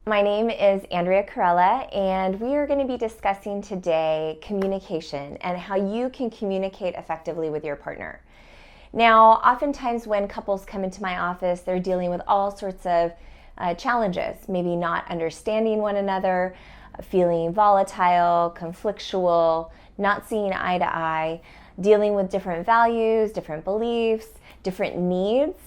My name is Andrea Corella, and we are going to be discussing today communication and how you can communicate effectively with your partner. Now, oftentimes when couples come into my office, they're dealing with all sorts of challenges, maybe not understanding one another, feeling volatile, conflictual, not seeing eye to eye, dealing with different values, different beliefs, different needs,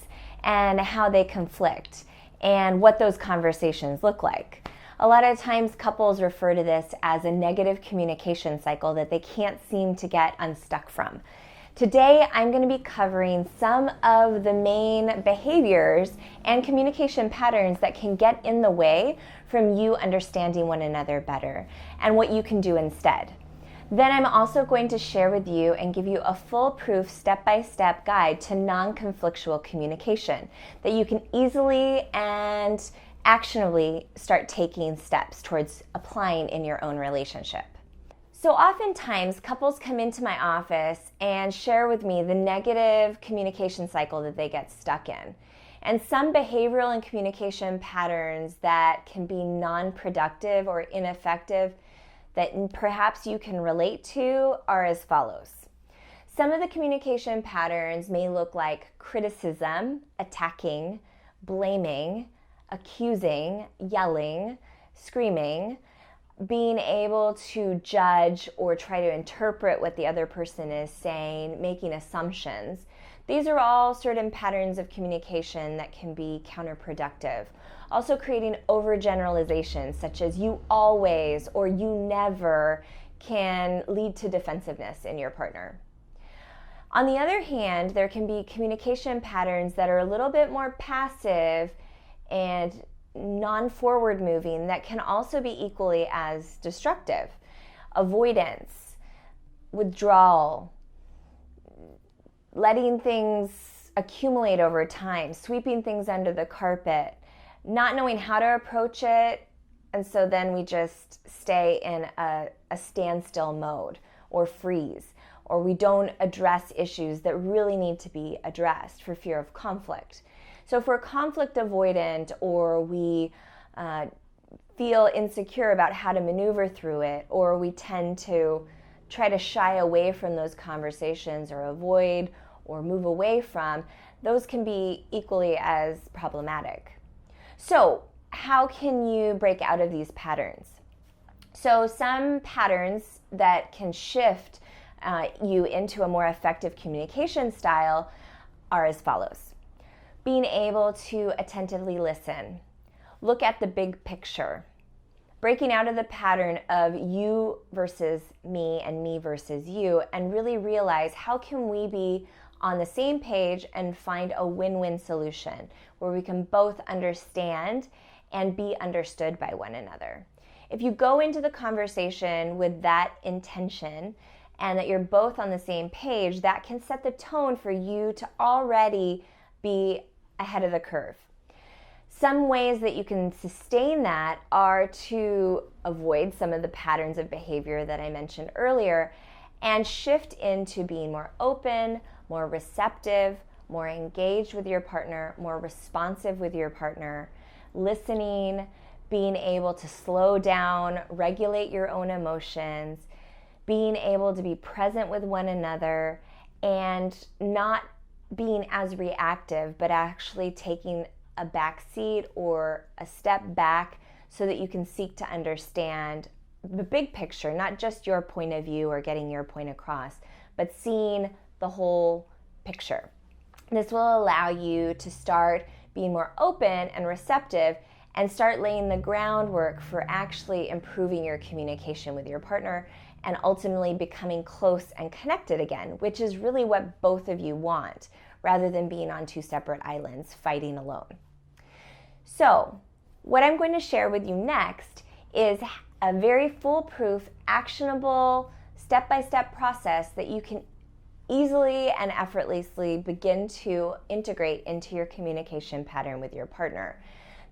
and how they conflict and what those conversations look like. A lot of times couples refer to this as a negative communication cycle that they can't seem to get unstuck from. Today, I'm going to be covering some of the main behaviors and communication patterns that can get in the way from you understanding one another better and what you can do instead. Then I'm also going to share with you and give you a foolproof step-by-step guide to non-conflictual communication that you can easily and actionably start taking steps towards applying in your own relationship. So oftentimes couples come into my office and share with me the negative communication cycle that they get stuck in. And some behavioral and communication patterns that can be non-productive or ineffective that perhaps you can relate to are as follows. Some of the communication patterns may look like criticism, attacking, blaming, accusing, yelling, screaming, being able to judge or try to interpret what the other person is saying, making assumptions. These are all certain patterns of communication that can be counterproductive. Also creating overgeneralizations such as you always or you never can lead to defensiveness in your partner. On the other hand, there can be communication patterns that are a little bit more passive and non-forward moving that can also be equally as destructive. Avoidance, withdrawal, letting things accumulate over time, sweeping things under the carpet, not knowing how to approach it, and so then we just stay in a standstill mode or freeze, or we don't address issues that really need to be addressed for fear of conflict. So if we're conflict avoidant or we feel insecure about how to maneuver through it, or we tend to try to shy away from those conversations or avoid or move away from, those can be equally as problematic. So how can you break out of these patterns? So some patterns that can shift you into a more effective communication style are as follows. Being able to attentively listen, look at the big picture, breaking out of the pattern of you versus me and me versus you, and really realize how can we be on the same page and find a win-win solution where we can both understand and be understood by one another. If you go into the conversation with that intention and that you're both on the same page, that can set the tone for you to already be ahead of the curve. Some ways that you can sustain that are to avoid some of the patterns of behavior that I mentioned earlier and shift into being more open, more receptive, more engaged with your partner, more responsive with your partner, listening, being able to slow down, regulate your own emotions, being able to be present with one another, and not being as reactive, but actually taking a back seat or a step back so that you can seek to understand the big picture, not just your point of view or getting your point across, but seeing the whole picture. This will allow you to start being more open and receptive and start laying the groundwork for actually improving your communication with your partner and ultimately becoming close and connected again, which is really what both of you want, rather than being on two separate islands fighting alone. So, what I'm going to share with you next is a very foolproof, actionable, step-by-step process that you can easily and effortlessly begin to integrate into your communication pattern with your partner.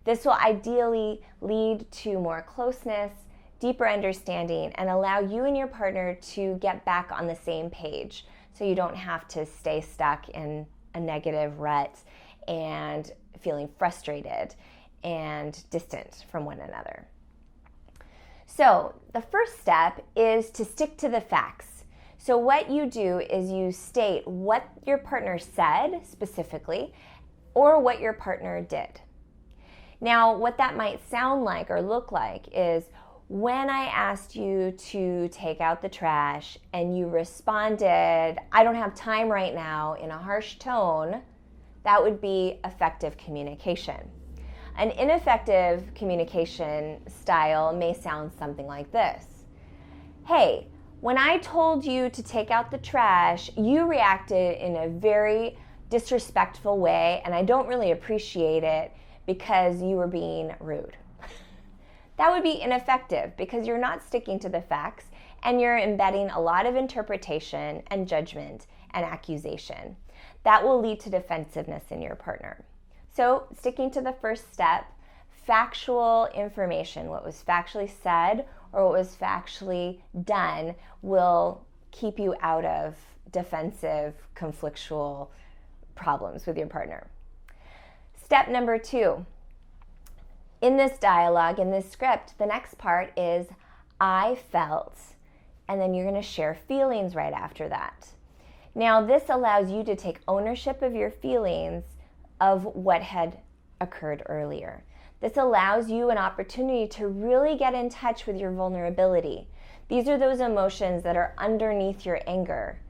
This will ideally lead to more closeness, deeper understanding, and allow you and your partner to get back on the same page so you don't have to stay stuck in a negative rut and feeling frustrated and distant from one another. So the first step is to stick to the facts. So what you do is you state what your partner said specifically or what your partner did. Now, what that might sound like or look like is when I asked you to take out the trash and you responded, "I don't have time right now," in a harsh tone, that would be effective communication. An ineffective communication style may sound something like this. "Hey, when I told you to take out the trash, you reacted in a very disrespectful way, and I don't really appreciate it because you were being rude." That would be ineffective because you're not sticking to the facts and you're embedding a lot of interpretation and judgment and accusation. That will lead to defensiveness in your partner. So, sticking to the first step, factual information, what was factually said or what was factually done, will keep you out of defensive, conflictual problems with your partner. Step number 2. In this dialogue, in this script, the next part is "I felt," and then you're going to share feelings right after that. Now, this allows you to take ownership of your feelings of what had occurred earlier. This allows you an opportunity to really get in touch with your vulnerability. These are those emotions that are underneath your anger,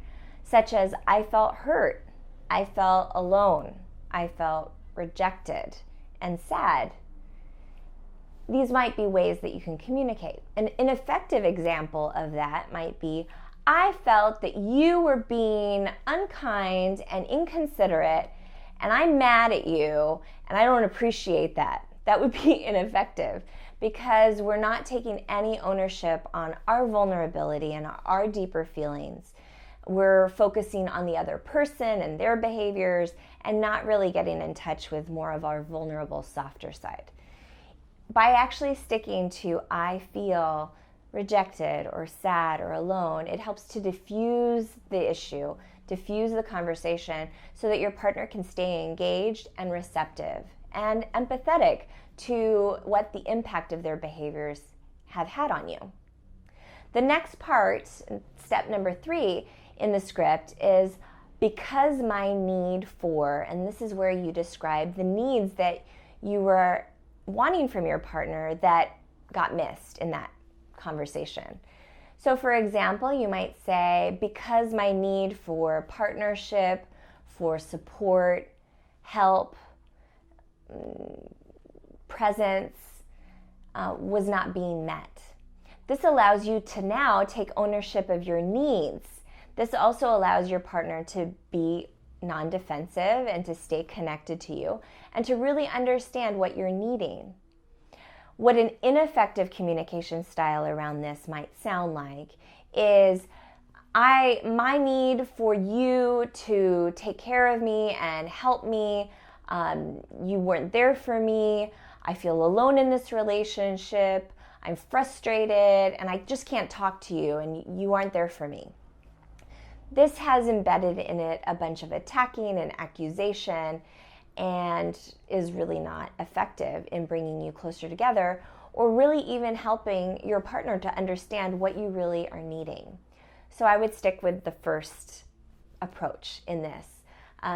such as "I felt hurt," "I felt alone," "I felt rejected," and "sad." These might be ways that you can communicate. An ineffective example of that might be, "I felt that you were being unkind and inconsiderate, and I'm mad at you, and I don't appreciate that." That would be ineffective because we're not taking any ownership on our vulnerability and our deeper feelings. We're focusing on the other person and their behaviors and not really getting in touch with more of our vulnerable, softer side. By actually sticking to "I feel rejected" or "sad" or "alone," it helps to diffuse the issue, diffuse the conversation so that your partner can stay engaged and receptive and empathetic to what the impact of their behaviors have had on you. The next part, step number 3 in the script, is "because my need for," and this is where you describe the needs that you were wanting from your partner that got missed in that conversation. So for example, you might say, "because my need for partnership, for support, help, presence was not being met." This allows you to now take ownership of your needs. This also allows your partner to be non-defensive and to stay connected to you and to really understand what you're needing. What an ineffective communication style around this might sound like is, my need for you to take care of me and help me, you weren't there for me, I feel alone in this relationship, I'm frustrated, and I just can't talk to you, and you aren't there for me. This has embedded in it a bunch of attacking and accusation and is really not effective in bringing you closer together or really even helping your partner to understand what you really are needing. So I would stick with the first approach in this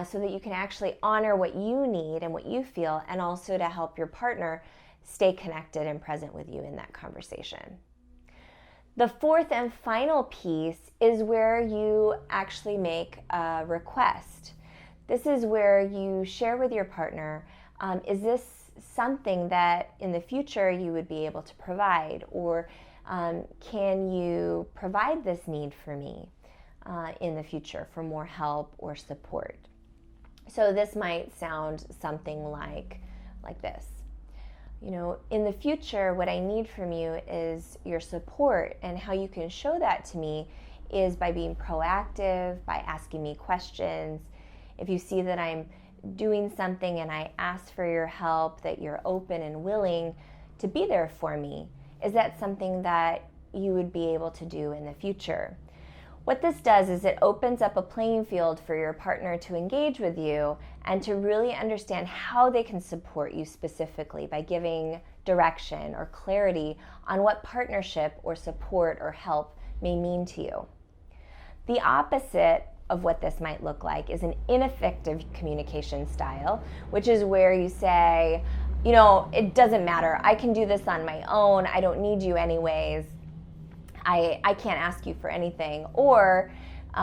so that you can actually honor what you need and what you feel, and also to help your partner stay connected and present with you in that conversation. The fourth and final piece is where you actually make a request. This is where you share with your partner, is this something that in the future you would be able to provide? Or can you provide this need for me in the future for more help or support? So this might sound something like this. You know, in the future, what I need from you is your support, and how you can show that to me is by being proactive, by asking me questions. If you see that I'm doing something and I ask for your help, that you're open and willing to be there for me. Is that something that you would be able to do in the future? What this does is it opens up a playing field for your partner to engage with you and to really understand how they can support you specifically by giving direction or clarity on what partnership or support or help may mean to you. The opposite of what this might look like is an ineffective communication style, which is where you say, you know, it doesn't matter. I can do this on my own. I don't need you anyways. I can't ask you for anything. Or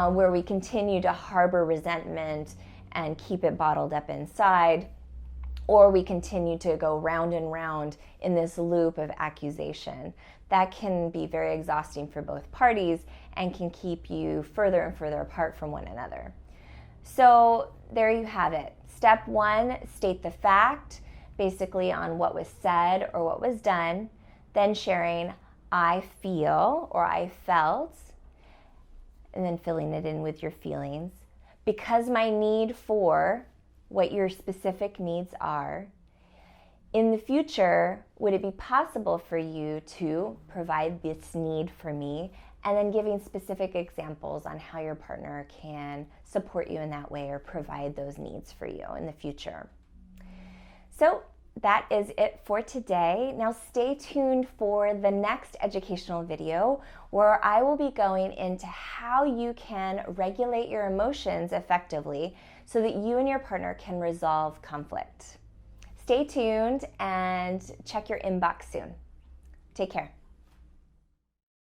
where we continue to harbor resentment and keep it bottled up inside. Or we continue to go round and round in this loop of accusation. That can be very exhausting for both parties and can keep you further and further apart from one another. So there you have it. Step 1, state the fact, basically on what was said or what was done, then sharing I feel or I felt, and then filling it in with your feelings. Because my need for what your specific needs are. In the future, would it be possible for you to provide this need for me? And then giving specific examples on how your partner can support you in that way or provide those needs for you in the future. So that is it for today. Now stay tuned for the next educational video where I will be going into how you can regulate your emotions effectively so that you and your partner can resolve conflict. Stay tuned and check your inbox soon. Take care.